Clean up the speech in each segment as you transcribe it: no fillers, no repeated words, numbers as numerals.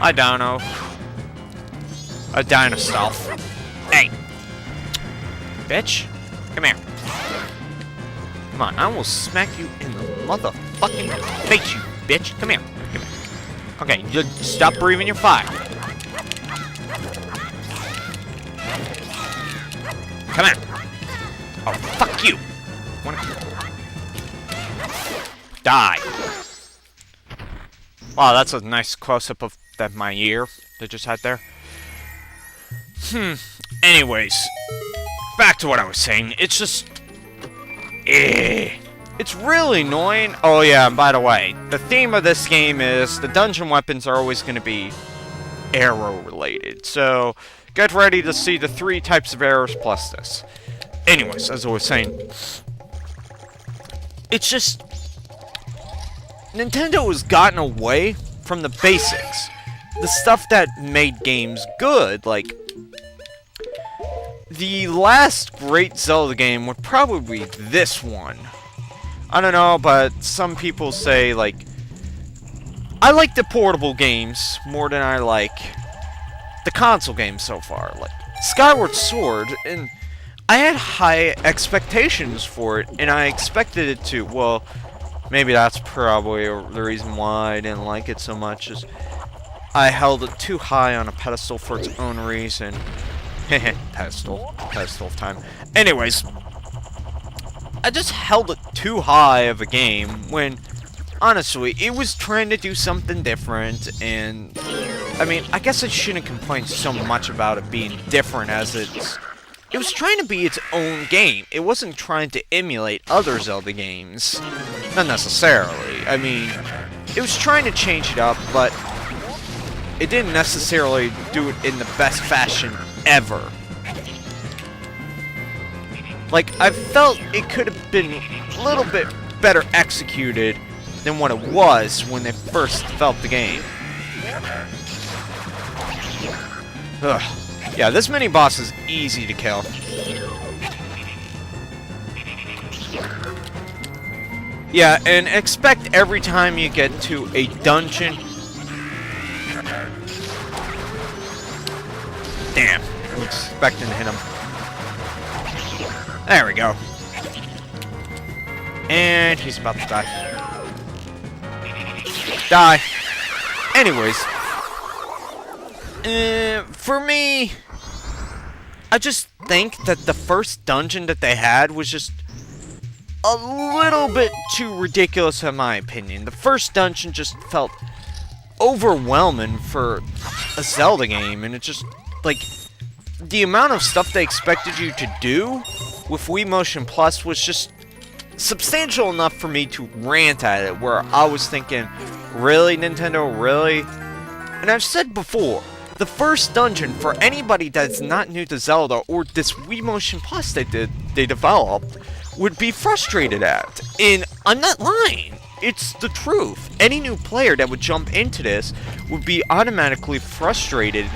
I don't know. A dinosaur. Hey! Bitch! Come here. Come on, I will smack you in the motherfucking face, you bitch! Come here. Come here. Okay, you stop breathing your fire. Come on! Oh, fuck you! Die! Wow, that's a nice close-up of my ear they just had there. Anyways, back to what I was saying. It's just... It's really annoying. Oh yeah, and by the way, the theme of this game is the dungeon weapons are always going to be arrow-related. So, get ready to see the 3 types of arrows plus this. Anyways, as I was saying, it's just... Nintendo has gotten away from the basics. The stuff that made games good, like... The last great Zelda game would probably be this one. I don't know, but some people say, like... I like the portable games more than I like the console games so far. Like, Skyward Sword, and I had high expectations for it, and I expected it to, well... Maybe that's probably the reason why I didn't like it so much, is I held it too high on a pedestal for its own reason. Pedestal time. Anyways, I just held it too high of a game when, honestly, it was trying to do something different, and, I mean, I guess I shouldn't complain so much about it being different as it was trying to be its own game. It wasn't trying to emulate other Zelda games. Not necessarily. I mean, it was trying to change it up, but it didn't necessarily do it in the best fashion ever. Like, I felt it could have been a little bit better executed than what it was when they first developed the game. Ugh. Yeah, this mini-boss is easy to kill. Yeah, and expect every time you get to a dungeon... Damn, I'm expecting to hit him. There we go. And he's about to die. Die. Anyways. For me... I just think that the first dungeon that they had was just a little bit too ridiculous in my opinion. The first dungeon just felt overwhelming for a Zelda game, and it just, like, the amount of stuff they expected you to do with Wii Motion Plus was just substantial enough for me to rant at it, where I was thinking, really, Nintendo, really? And I've said before, the first dungeon, for anybody that's not new to Zelda, or this Wii Motion Plus they developed, would be frustrated at. And I'm not lying. It's the truth. Any new player that would jump into this would be automatically frustrated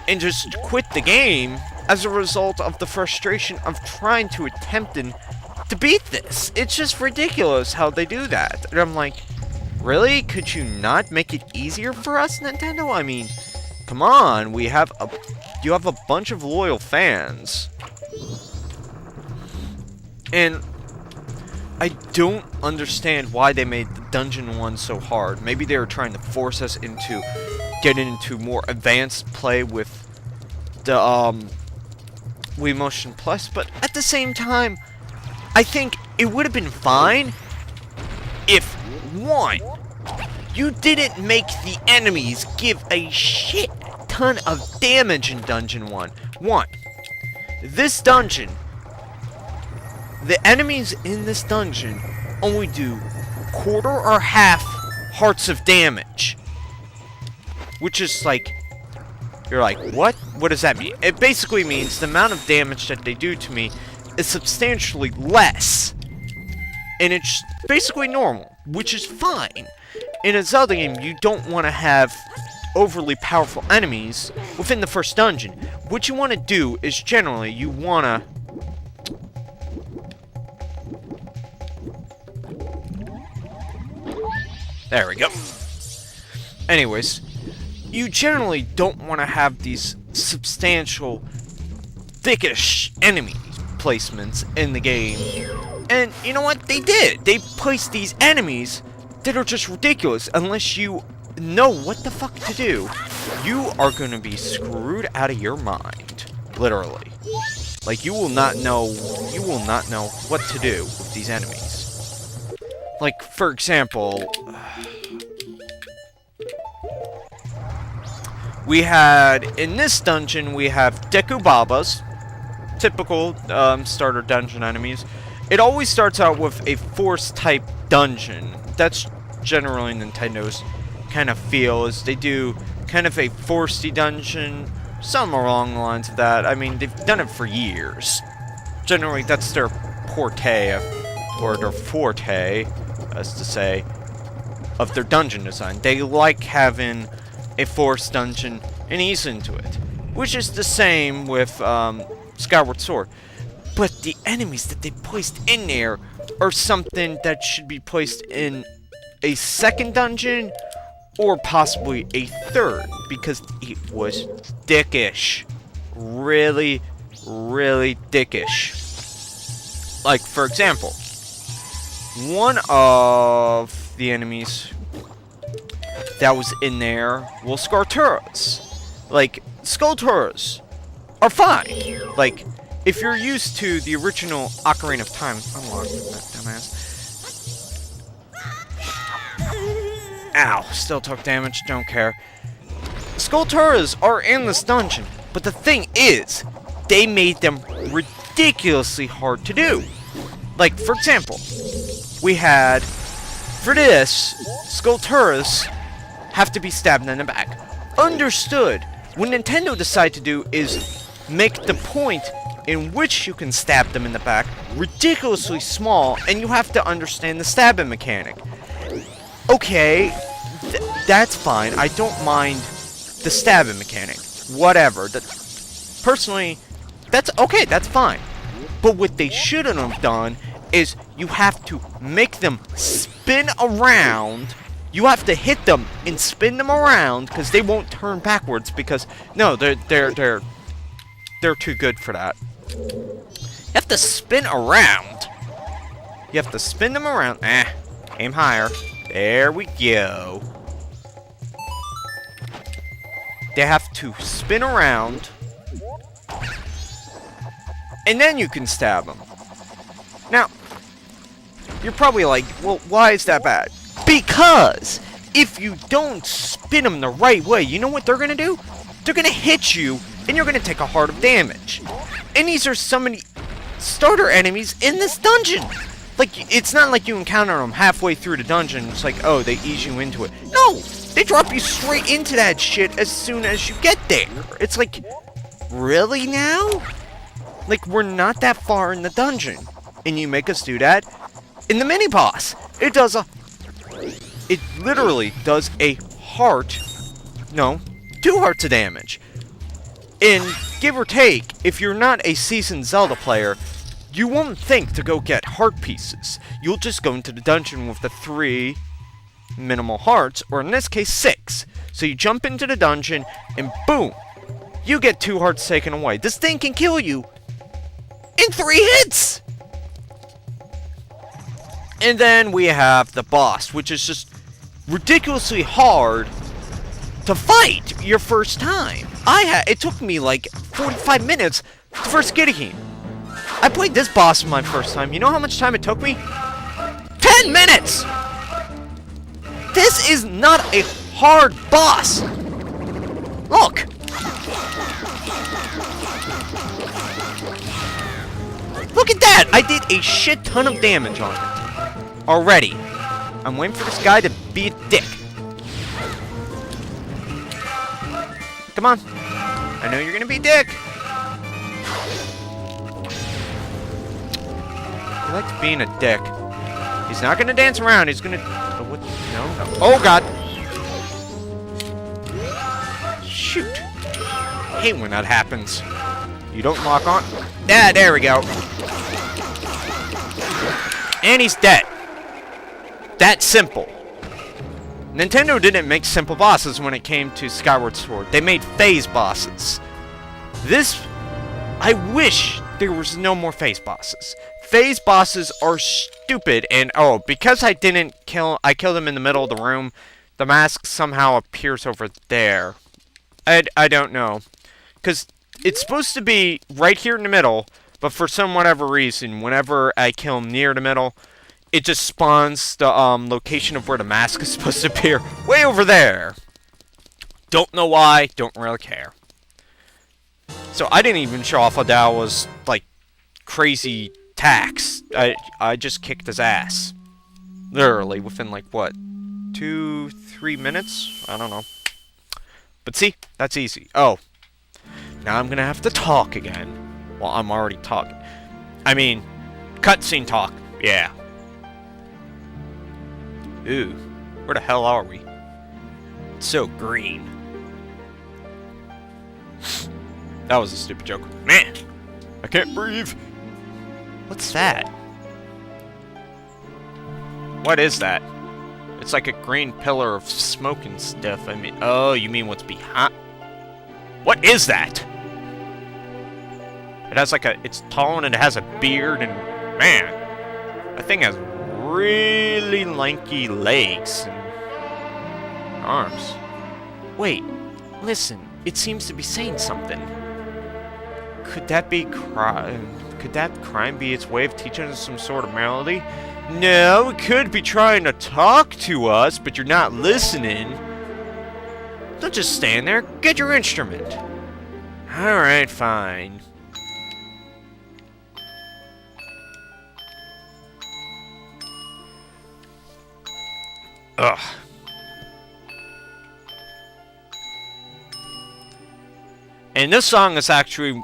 and just quit the game as a result of the frustration of trying to to beat this. It's just ridiculous how they do that. And I'm like, really? Could you not make it easier for us, Nintendo? I mean... Come on, you have a bunch of loyal fans. And I don't understand why they made the dungeon one so hard. Maybe they were trying to force us into getting into more advanced play with the Wii Motion Plus, but at the same time, I think it would have been fine if, one, you didn't make the enemies give a shit ton of damage in Dungeon 1. This dungeon, the enemies in this dungeon only do quarter or half hearts of damage. Which is like, you're like, what? What does that mean? It basically means the amount of damage that they do to me is substantially less. And it's basically normal, which is fine. In a Zelda game, you don't want to have overly powerful enemies within the first dungeon. What you want to do is generally, you want to... There we go. Anyways, you generally don't want to have these substantial, thickish enemy placements in the game. And you know what? They did. They placed these enemies that are just ridiculous. Unless you know what the fuck to do, you are gonna be screwed out of your mind. Literally. Like, you will not know what to do with these enemies. Like, for example, we had, in this dungeon, we have Deku Babas, typical starter dungeon enemies. It always starts out with a force-type dungeon. That's generally Nintendo's kind of feel, is they do kind of a foresty dungeon, something along the lines of that. I mean, they've done it for years. Generally, that's their forte, as to say, of their dungeon design. They like having a force dungeon and ease into it, which is the same with Skyward Sword. But the enemies that they placed in there are something that should be placed in a second dungeon or possibly a third, because it was dickish. Really, really dickish. Like, for example, one of the enemies that was in there was Skarturas. Like, Skarturas are fine. Like, if you're used to the original Ocarina of Time, unlock that dumbass. Ow, still took damage, don't care. Skarturas are in this dungeon, but the thing is, they made them ridiculously hard to do. Like, for example, we had, for this, Skarturas have to be stabbed in the back. Understood. What Nintendo decided to do is make the point in which you can stab them in the back ridiculously small, and you have to understand the stabbing mechanic. Okay, that's fine. I don't mind the stabbing mechanic. Whatever. Personally, that's okay, that's fine. But what they shouldn't have done is you have to make them spin around. You have to hit them and spin them around because they won't turn backwards, because no, they're too good for that. You have to spin around. You have to spin them around. Aim higher. There we go. They have to spin around, and then you can stab them. Now, you're probably like, well, why is that bad? Because if you don't spin them the right way, you know what they're gonna do? They're gonna hit you, and you're gonna take a heart of damage. And these are so many starter enemies in this dungeon. Like, it's not like you encounter them halfway through the dungeon. It's like, oh, they ease you into it. No! They drop you straight into that shit as soon as you get there. It's like, really now? Like, we're not that far in the dungeon, and you make us do that in the mini-boss. It literally does a heart, no, 2 hearts of damage. And give or take, if you're not a seasoned Zelda player, you won't think to go get heart pieces. You'll just go into the dungeon with the 3 minimal hearts, or in this case 6. So you jump into the dungeon, and boom, you get 2 hearts taken away. This thing can kill you in 3 hits! And then we have the boss, which is just ridiculously hard to fight your first time. It took me like 45 minutes to first get a game. I played this boss my first time. You know how much time it took me? 10 minutes! This is not a hard boss. Look. Look at that! I did a shit ton of damage on it already. I'm waiting for this guy to be a dick. Come on. I know you're gonna be a dick. He likes being a dick. He's not gonna dance around. He's gonna... Oh, what? No. Oh, God. Shoot. I hate when that happens. You don't lock on. Yeah, there we go. And he's dead. That simple. Nintendo didn't make simple bosses when it came to Skyward Sword. They made phase bosses. I wish there was no more phase bosses. Phase bosses are stupid, and because I killed him in the middle of the room, the mask somehow appears over there. I don't know. Because it's supposed to be right here in the middle, but for some whatever reason, whenever I kill him near the middle, it just spawns the location of where the mask is supposed to appear way over there. Don't know why, don't really care. So I didn't even show off Adawa's, like, crazy attacks. I just kicked his ass. Literally, within, like, what? 2-3 minutes? I don't know. But see, that's easy. Oh. Now I'm gonna have to talk again. Well, I'm already talking. I mean, cutscene talk. Yeah. Ooh. Where the hell are we? It's so green. That was a stupid joke. Man! I can't breathe! What's that? What is that? It's like a green pillar of smoke and stuff. I mean, oh, you mean what's behind? What is that? It has like it's tall and it has a beard and, man, that thing has really lanky legs and arms. Wait, listen, it seems to be saying something. Could that crime be its way of teaching us some sort of melody? No, it could be trying to talk to us, but you're not listening. Don't just stand there. Get your instrument. Alright, fine. Ugh. And this song is actually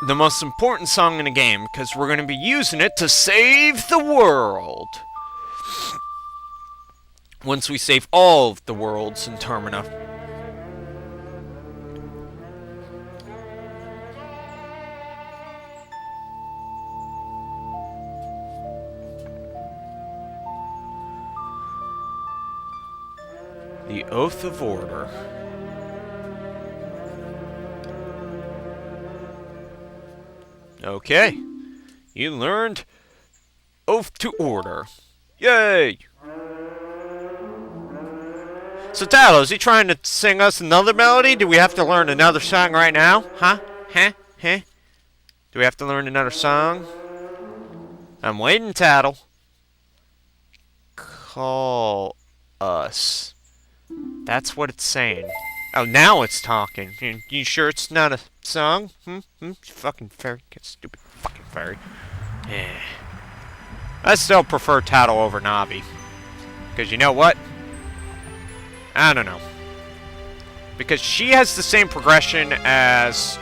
the most important song in the game, because we're going to be using it to save the world. Once we save all of the worlds in Termina. The Oath of Order. Okay. You learned Oath to Order. Yay! So, Talo, is he trying to sing us another melody? Do we have to learn another song right now? Huh? Huh? Huh? Do we have to learn another song? I'm waiting, Tattle. Call us. That's what it's saying. Oh, now it's talking. You sure it's not a song? Fucking fairy. Get stupid fucking fairy. Yeah. I still prefer Tattle over Navi. Because you know what? I don't know. Because she has the same progression as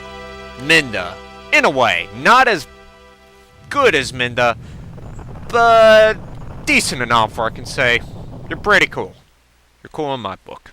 Minda. In a way. Not as good as Minda. But decent enough where I can say you're pretty cool. You're cool in my book.